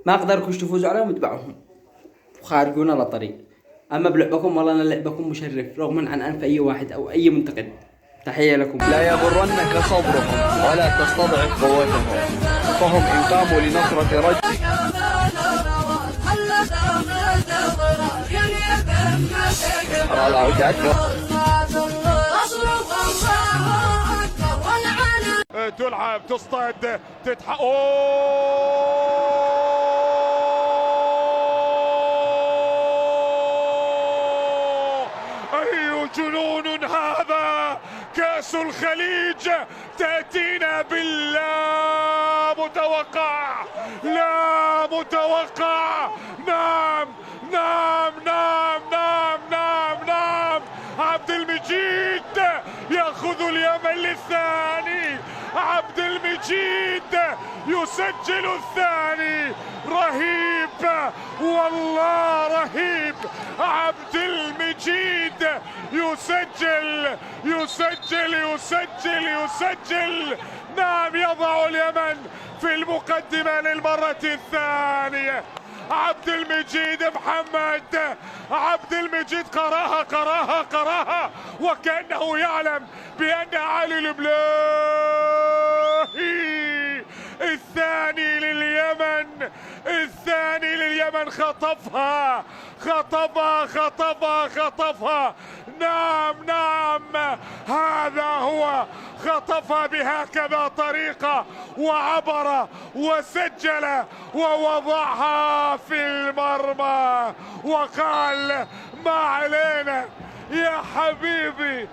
ما اقدركوش تفوزوا عليهم اتبعوهم وخارجونا على طريق. اما بلعبكم والله انا لعبكم مشرف رغم عن انف اي واحد او اي منتقد. تحية لكم. لا يغرنك صبرهم ولا تستضعف قوتهم، فهم إن قاموا لنصرة رجل. تلعب تصطاد تتحقق. أي جنون هذا! كأس الخليج تأتينا باللا متوقع، لا متوقع. نعم نعم نعم نعم نعم نعم. عبد المجيد يأخذ اليمن للثاني. عبد المجيد يسجل الثاني. رهيب والله رهيب. عبد المجيد يسجل يسجل يسجل يسجل. نعم يضع اليمن في المقدمة للمرة الثانية. عبد المجيد محمد، عبد المجيد قراها قراها قراها وكأنه يعلم بأن علي البلاهي الثاني لليمن، الثاني لليمن. خطفها خطفها خطفها خطفها. نعم نعم هذا هو. خطفها بهكذا طريقة وعبر وسجل ووضعها في المرمى وقال ما علينا يا حبيبي